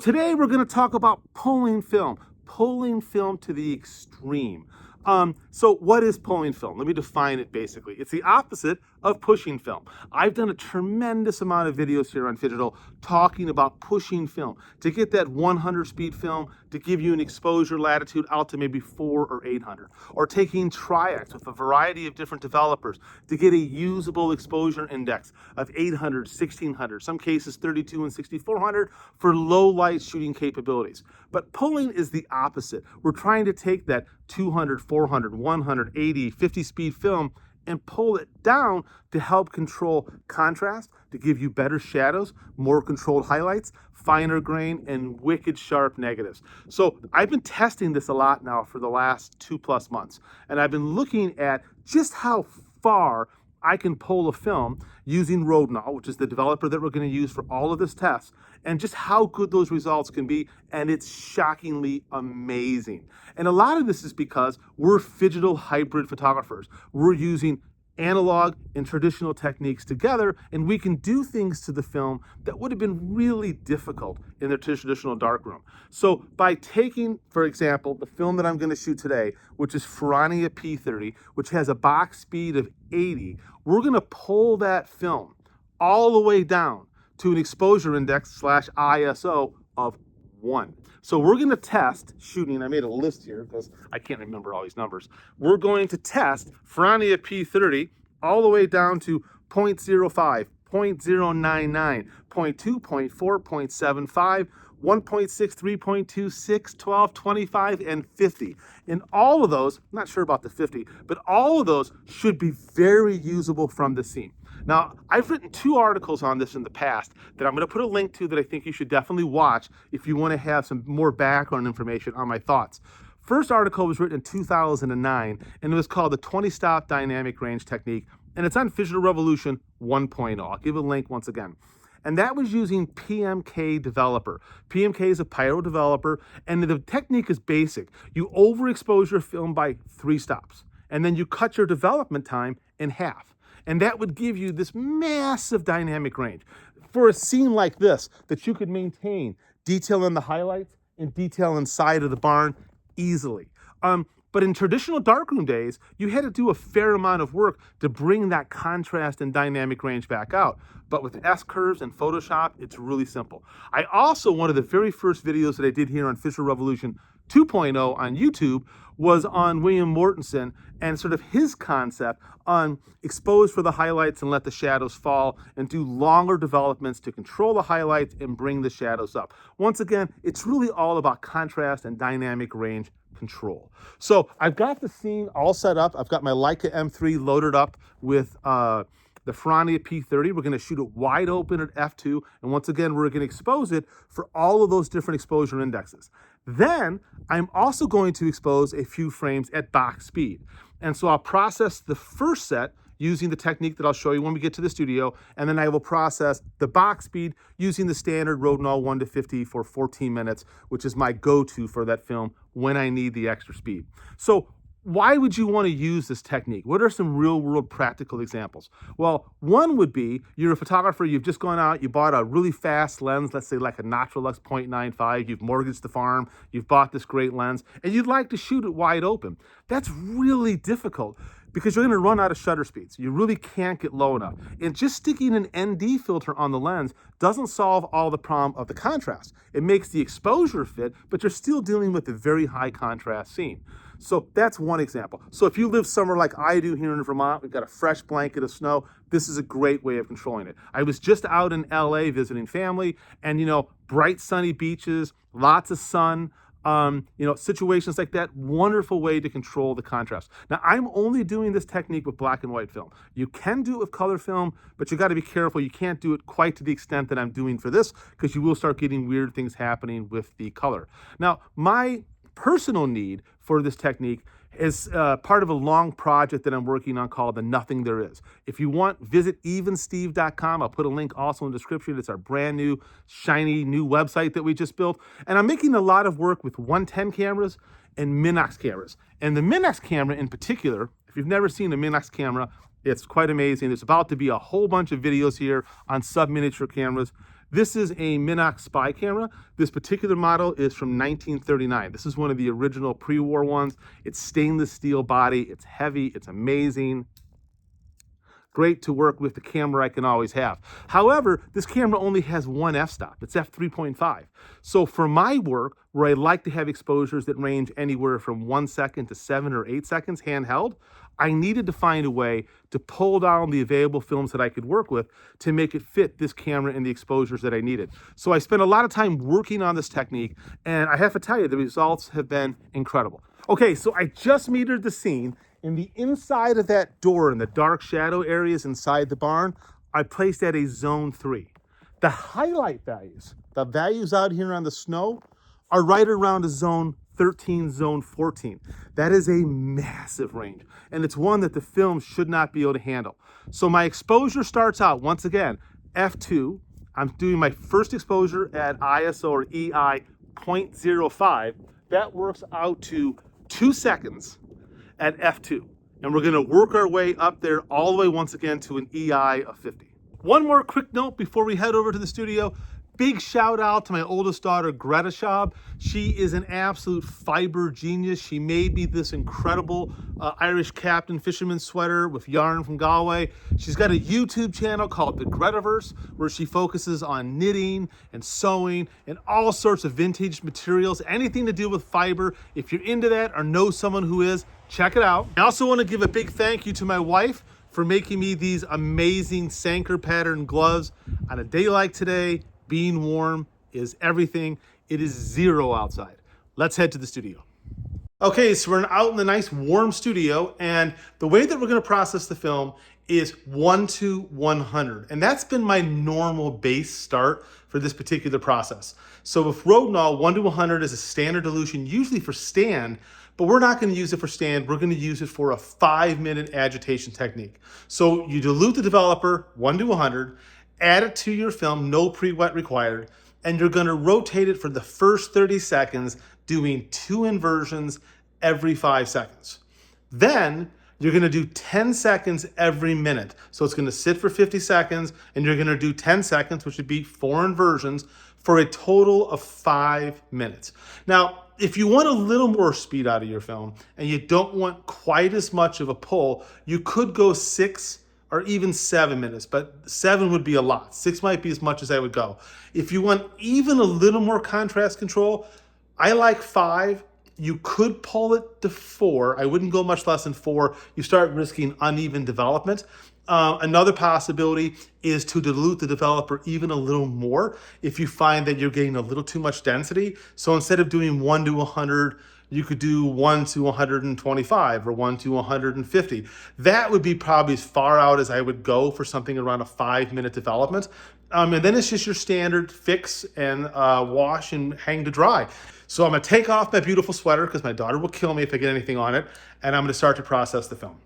Today we're going to talk about pulling film to the extreme. So what is pulling film? Let me define it basically. It's the opposite of pushing film. I've done a tremendous amount of videos here on Figital talking about pushing film to get that 100 speed film to give you an exposure latitude out to maybe 400 or 800, or taking triacs with a variety of different developers to get a usable exposure index of 800, 1600, some cases 32 and 6400 for low light shooting capabilities. But pulling is the opposite. We're trying to take that 200, 400, 180, 50 speed film and pull it down to help control contrast, to give you better shadows, more controlled highlights, finer grain, and wicked sharp negatives. So I've been testing this a lot now for the last 2+ months, and I've been looking at just how far I can pull a film using Rodinal, which is the developer that we're going to use for all of this test, and just how good those results can be, and it's shockingly amazing. And a lot of this is because we're Figital hybrid photographers. We're using analog and traditional techniques together, and we can do things to the film that would have been really difficult in the traditional darkroom. So by taking, for example, the film that I'm going to shoot today, which is Figital P30, which has a box speed of 80, we're going to pull that film all the way down to an exposure index / ISO of 1. So we're going to test shooting. I made a list here because I can't remember all these numbers. We're going to test Figital P30 all the way down to 0.05, 0.099, 0.2, 0.4, 0.75, 1.6, 3.26, 12, 25, and 50. And all of those, I'm not sure about the 50, but all of those should be very usable from the scene. Now, I've written 2 articles on this in the past that I'm going to put a link to that I think you should definitely watch if you want to have some more background information on my thoughts. First article was written in 2009, and it was called the 20-stop dynamic range technique, and it's on Figital Revolution 1.0. I'll give a link once again. And that was using PMK Developer. PMK is a pyro developer, and the technique is basic. You overexpose your film by 3 stops, and then you cut your development time in half. And that would give you this massive dynamic range for a scene like this that you could maintain detail in the highlights and detail inside of the barn easily. But in traditional darkroom days, you had to do a fair amount of work to bring that contrast and dynamic range back out. But with S-curves and Photoshop, it's really simple. I also, one of the very first videos that I did here on Figital Revolution 2.0 on YouTube was on William Mortensen and sort of his concept on expose for the highlights and let the shadows fall and do longer developments to control the highlights and bring the shadows up. Once again, it's really all about contrast and dynamic range control. So I've got the scene all set up. I've got my Leica M3 loaded up with the Figital P30. We're going to shoot it wide open at f2, and once again we're going to expose it for all of those different exposure indexes. Then I'm also going to expose a few frames at box speed, and so I'll process the first set using the technique that I'll show you when we get to the studio, and then I will process the box speed using the standard Rodinal 1:50 for 14 minutes, which is my go-to for that film when I need the extra speed. So why would you want to use this technique? What are some real-world practical examples? Well, one would be you're a photographer, you've just gone out, you bought a really fast lens, let's say like a Naturalux 0.95, you've mortgaged the farm, you've bought this great lens, and you'd like to shoot it wide open. That's really difficult because you're going to run out of shutter speeds. You really can't get low enough. And just sticking an ND filter on the lens doesn't solve all the problem of the contrast. It makes the exposure fit, but you're still dealing with a very high contrast scene. So that's one example. So if you live somewhere like I do here in Vermont, we've got a fresh blanket of snow, this is a great way of controlling it. I was just out in LA visiting family, and bright sunny beaches, lots of sun, situations like that, wonderful way to control the contrast. Now, I'm only doing this technique with black and white film. You can do it with color film, but you got to be careful. You can't do it quite to the extent that I'm doing for this, because you will start getting weird things happening with the color. Now, my personal need for this technique is part of a long project that I'm working on called The Nothing There Is. If you want, visit evensteve.com. I'll put a link also in the description. It's our brand new, shiny new website that we just built. And I'm making a lot of work with 110 cameras and Minox cameras. And the Minox camera in particular, if you've never seen a Minox camera, it's quite amazing. There's about to be a whole bunch of videos here on sub-miniature cameras. This is a Minox spy camera. This particular model is from 1939. This is one of the original pre-war ones. It's stainless steel body. It's heavy. It's amazing. Great to work with the camera I can always have. However, this camera only has one f-stop. It's f3.5. So for my work, where I like to have exposures that range anywhere from 1 second to 7 or 8 seconds handheld, I needed to find a way to pull down the available films that I could work with to make it fit this camera and the exposures that I needed. So I spent a lot of time working on this technique, and I have to tell you, the results have been incredible. Okay, so I just metered the scene. In the inside of that door, in the dark shadow areas inside the barn, I placed at a zone 3. The highlight values, the values out here on the snow, are right around a zone 13, zone 14. That is a massive range, and it's one that the film should not be able to handle. So my exposure starts out, once again, f2. I'm doing my first exposure at ISO or EI 0.05. That works out to 2 seconds at f2. And we're gonna work our way up there all the way once again to an EI of 50. One more quick note before we head over to the studio. Big shout out to my oldest daughter, Greta. She is an absolute fiber genius. She made me this incredible Irish Captain fisherman sweater with yarn from Galway. She's got a YouTube channel called The Gretaverse, where she focuses on knitting and sewing and all sorts of vintage materials, anything to do with fiber. If you're into that or know someone who is, check it out. I also want to give a big thank you to my wife for making me these amazing Sanker pattern gloves on a day like today. Being warm is everything. It is 0 outside. Let's head to the studio. Okay, so we're out in the nice warm studio, and the way that we're gonna process the film is 1 to 100. And that's been my normal base start for this particular process. So with Rodinal, 1 to 100 is a standard dilution, usually for stand, but we're not gonna use it for stand. We're gonna use it for a 5-minute agitation technique. So you dilute the developer, 1 to 100, add it to your film, no pre-wet required, and you're gonna rotate it for the first 30 seconds, doing 2 inversions every 5 seconds. Then you're gonna do 10 seconds every minute. So it's gonna sit for 50 seconds, and you're gonna do 10 seconds, which would be 4 inversions, for a total of 5 minutes. Now, if you want a little more speed out of your film, and you don't want quite as much of a pull, you could go 6 or even 7 minutes, but 7 would be a lot. 6 might be as much as I would go. If you want even a little more contrast control, I like 5. You could pull it to 4. I wouldn't go much less than 4. You start risking uneven development. Another possibility is to dilute the developer even a little more if you find that you're getting a little too much density. So instead of doing 1 to 100, you could do 1 to 125 or 1 to 150. That would be probably as far out as I would go for something around a 5-minute development. And then it's just your standard fix and wash and hang to dry. So I'm gonna take off my beautiful sweater because my daughter will kill me if I get anything on it, and I'm gonna start to process the film.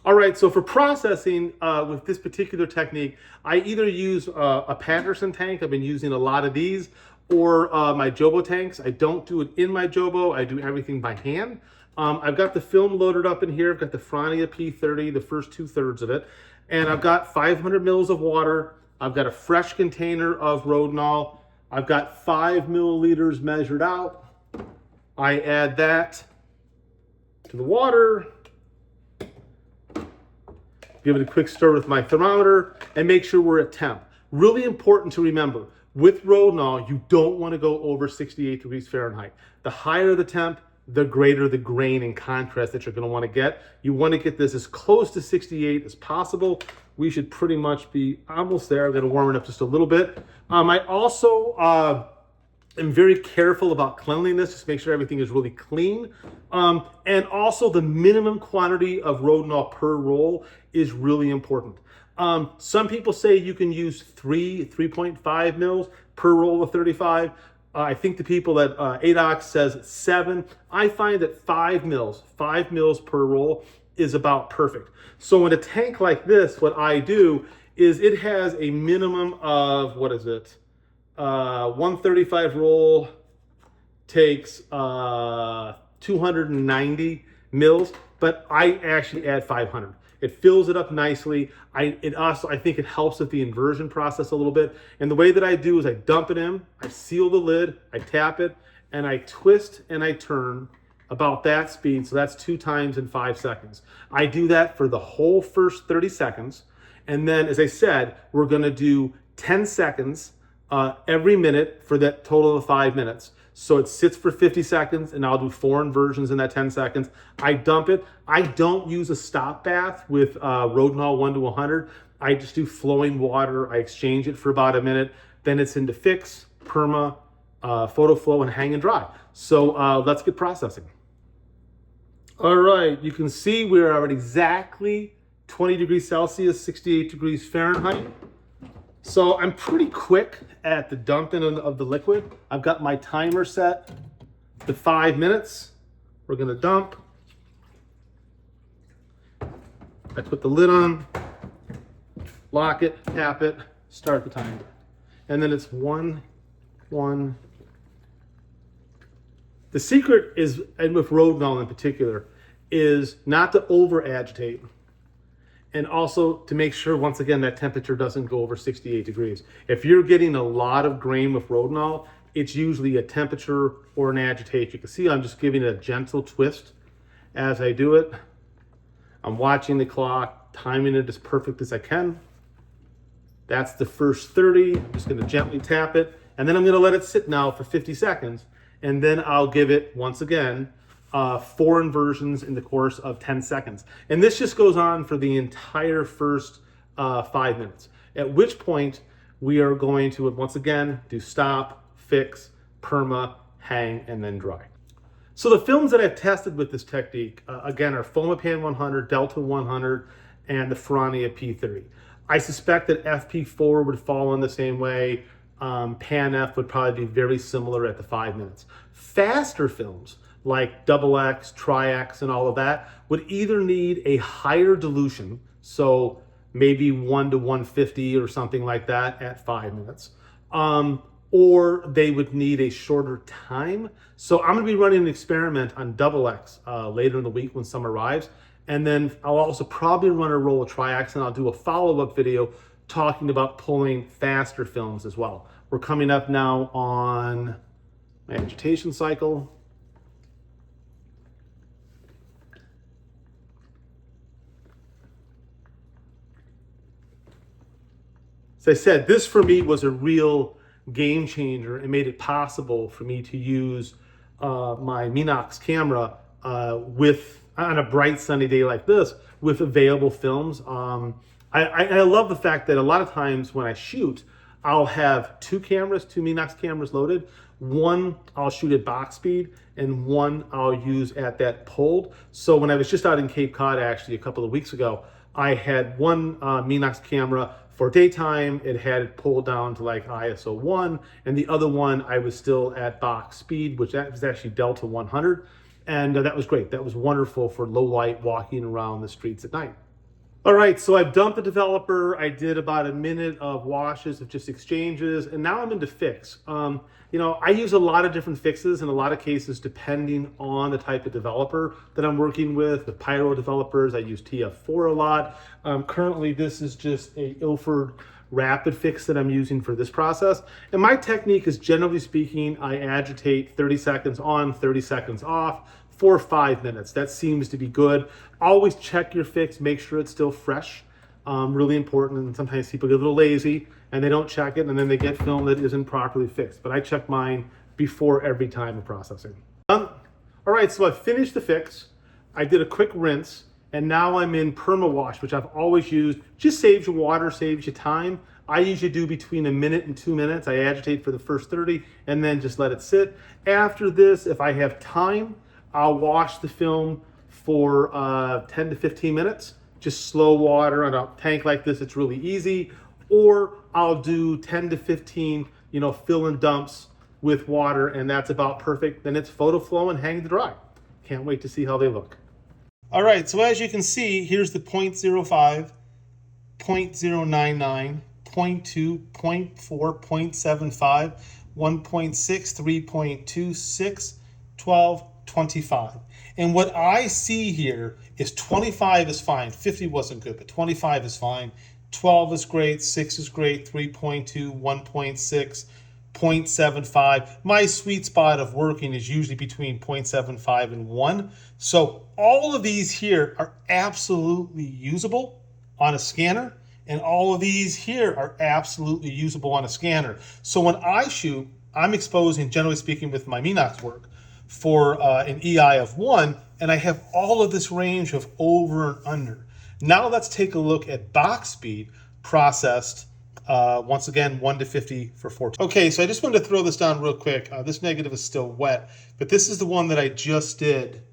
All right, so for processing with this particular technique, I either use a Patterson tank. I've been using a lot of these, or my Jobo tanks. I don't do it in my Jobo. I do everything by hand. I've got the film loaded up in here. I've got the Frania P30, the first 2/3 of it. And I've got 500 mils of water. I've got a fresh container of Rodinal. I've got 5 milliliters measured out. I add that to the water. Give it a quick stir with my thermometer and make sure we're at temp. Really important to remember, with Rodinal, you don't want to go over 68 degrees Fahrenheit. The higher the temp, the greater the grain and contrast that you're going to want to get. You want to get this as close to 68 as possible. We should pretty much be almost there. I'm going to warm it up just a little bit. I also am very careful about cleanliness, just make sure everything is really clean. And also the minimum quantity of Rodinal per roll is really important. Some people say you can use 3.5 mils per roll of 35. I think the people at ADOX says 7. I find that 5 mils per roll is about perfect. So in a tank like this, what I do is it has a minimum of, what is it? 135 roll takes 290 mils, but I actually add 500. It fills it up nicely. I think it helps with the inversion process a little bit. And the way that I do is I dump it in, I seal the lid, I tap it, and I twist and I turn about that speed. So that's 2 times in 5 seconds. I do that for the whole first 30 seconds. And then, as I said, we're gonna do 10 seconds every minute for that total of 5 minutes. So it sits for 50 seconds and I'll do 4 inversions in that 10 seconds. I dump it. I don't use a stop bath with Rodinal 1 to 100. I just do flowing water. I exchange it for about a minute. Then it's into fix, perma, photo flow, and hang and dry. So let's get processing. All right, you can see we're at exactly 20 degrees Celsius, 68 degrees Fahrenheit. So I'm pretty quick at the dumping of the liquid. I've got my timer set to 5 minutes. We're gonna dump. I put the lid on, lock it, tap it, start the timer. And then it's 1, 1. The secret is, and with Rodinal in particular, is not to over agitate. And also to make sure, once again, that temperature doesn't go over 68 degrees. If you're getting a lot of grain with Rodinal, it's usually a temperature or an agitate. You can see I'm just giving it a gentle twist as I do it. I'm watching the clock, timing it as perfect as I can. That's the first 30. I'm just gonna gently tap it. And then I'm gonna let it sit now for 50 seconds. And then I'll give it, once again, 4 inversions in the course of 10 seconds. And this just goes on for the entire first 5 minutes. At which point we are going to, once again, do stop, fix, perma, hang, and then dry. So the films that I've tested with this technique, again, are Fomapan 100, Delta 100, and the Ferrania P30. I suspect that FP4 would fall in the same way. Pan F would probably be very similar at the 5 minutes. Faster films, like XX, Tri-X, and all of that, would either need a higher dilution, so maybe 1 to 150 or something like that at 5 minutes, or they would need a shorter time. So I'm gonna be running an experiment on XX later in the week when summer arrives, and then I'll also probably run a roll of Tri-X, and I'll do a follow-up video talking about pulling faster films as well. We're coming up now on my agitation cycle. As I said, this for me was a real game changer and made it possible for me to use my Minox camera on a bright sunny day like this with available films. I love the fact that a lot of times when I shoot, I'll have 2 cameras, 2 Minox cameras loaded. One I'll shoot at box speed and one I'll use at that pulled. So when I was just out in Cape Cod actually a couple of weeks ago, I had one Minox camera for daytime. It had it pulled down to like ISO 1, and the other one I was still at box speed, which that was actually Delta 100. And that was great. That was wonderful for low light walking around the streets at night. All right, so I've dumped the developer. I did about a minute of washes of just exchanges, and now I'm into fix. You know, I use a lot of different fixes in a lot of cases depending on the type of developer that I'm working with. The Pyro developers, I use TF4 a lot. Currently, this is just a Ilford rapid fix that I'm using for this process. And my technique is, generally speaking, I agitate 30 seconds on, 30 seconds off for 5 minutes. That seems to be good. Always check your fix, make sure it's still fresh. Really important, and sometimes people get a little lazy and they don't check it, and then they get film that isn't properly fixed. But I check mine before every time of processing. All right, so I finished the fix. I did a quick rinse, and now I'm in perma wash, which I've always used. Just saves you water, saves you time. I usually do between a minute and 2 minutes. I agitate for the first 30 and then just let it sit. After this, if I have time, I'll wash the film for 10 to 15 minutes. Just slow water on a tank like this, it's really easy. Or I'll do 10 to 15, fill and dumps with water, and that's about perfect. Then it's photo flow and hang to dry. Can't wait to see how they look. All right, so as you can see, here's the 0.05, 0.099, 0.2, 0.4, 0.75, 1.6, 3.26, 12, 25. And what I see here is 25 is fine. 50 wasn't good, but 25 is fine. 12 is great, 6 is great, 3.2, 1.6, 0.75. My sweet spot of working is usually between 0.75 and 1. So all of these here are absolutely usable on a scanner, and all of these here are absolutely usable on a scanner. So when I shoot, I'm exposing, generally speaking, with my Minox work for an EI of 1, and I have all of this range of over and under. Now let's take a look at box speed processed, once again, 1 to 50 for 14. Okay, so I just wanted to throw this down real quick. This negative is still wet, but this is the one that I just did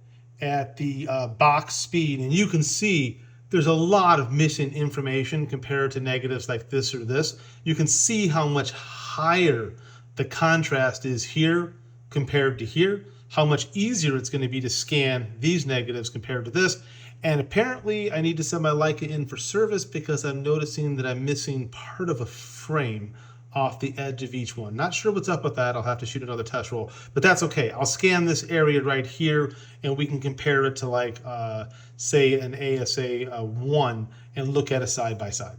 at the box speed, and you can see there's a lot of missing information compared to negatives like this or this. You can see how much higher the contrast is here compared to here, how much easier it's going to be to scan these negatives compared to this. And apparently I need to send my Leica in for service because I'm noticing that I'm missing part of a frame off the edge of each one. Not sure what's up with that. I'll have to shoot another test roll, but that's okay. I'll scan this area right here and we can compare it to like, say an ASA 1 and look at it side by side.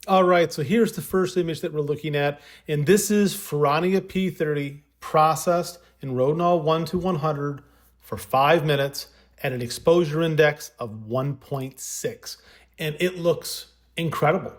All right, so here's the first image that we're looking at, and this is Ferrania P30 processed in Rodinal 1 to 100 for 5 minutes at an exposure index of 1.6, and it looks incredible.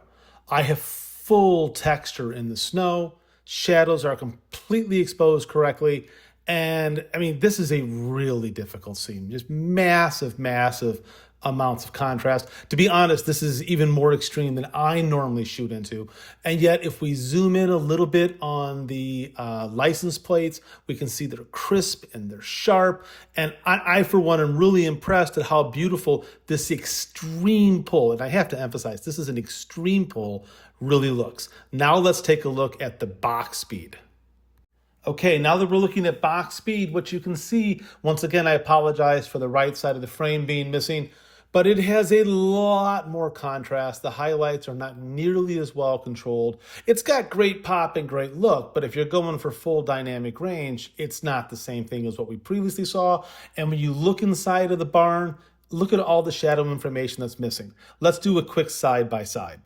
I have full texture in the snow, shadows are completely exposed correctly, and I mean, this is a really difficult scene, just massive, massive amounts of contrast. To be honest, this is even more extreme than I normally shoot into. And yet, if we zoom in a little bit on the license plates, we can see they're crisp and they're sharp. And I, for one, am really impressed at how beautiful this extreme pull, and I have to emphasize, this is an extreme pull, really looks. Now let's take a look at the box speed. Okay, now that we're looking at box speed, what you can see, once again, I apologize for the right side of the frame being missing, but it has a lot more contrast. The highlights are not nearly as well controlled. It's got great pop and great look, but if you're going for full dynamic range, it's not the same thing as what we previously saw. And when you look inside of the barn, look at all the shadow information that's missing. Let's do a quick side by side.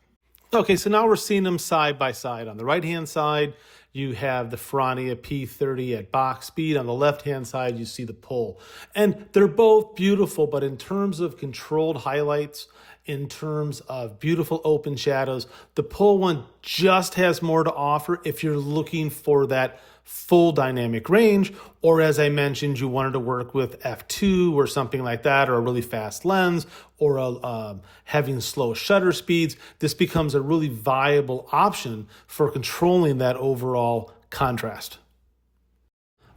Okay, so now we're seeing them side by side. On the right-hand side, you have the Ferrania P30 at box speed. On the left-hand side, you see the pull. And they're both beautiful, but in terms of controlled highlights, in terms of beautiful open shadows, the pull one just has more to offer if you're looking for that full dynamic range, or as I mentioned, you wanted to work with f2 or something like that, or a really fast lens, or having slow shutter speeds. This becomes a really viable option for controlling that overall contrast.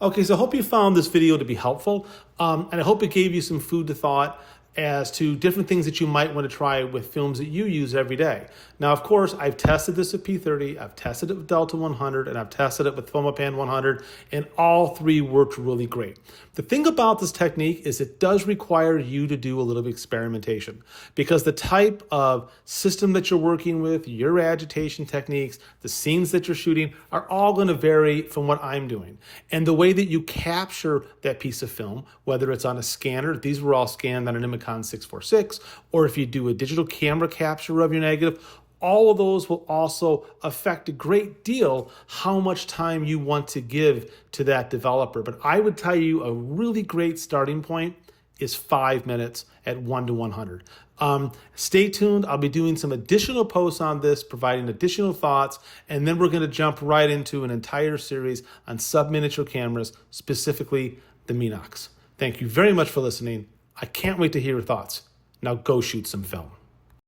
Okay, so I hope you found this video to be helpful, and I hope it gave you some food to thought as to different things that you might want to try with films that you use every day. Now, of course, I've tested this with P30, I've tested it with Delta 100, and I've tested it with Fomapan 100, and all three worked really great. The thing about this technique is it does require you to do a little bit of experimentation, because the type of system that you're working with, your agitation techniques, the scenes that you're shooting are all going to vary from what I'm doing. And the way that you capture that piece of film, whether it's on a scanner, these were all scanned on an Imicon 646, or if you do a digital camera capture of your negative, all of those will also affect a great deal how much time you want to give to that developer. But I would tell you a really great starting point is 5 minutes at 1 to 100. Stay tuned. I'll be doing some additional posts on this, providing additional thoughts, and then we're going to jump right into an entire series on sub-miniature cameras, specifically the Minox. Thank you very much for listening. I can't wait to hear your thoughts. Now go shoot some film.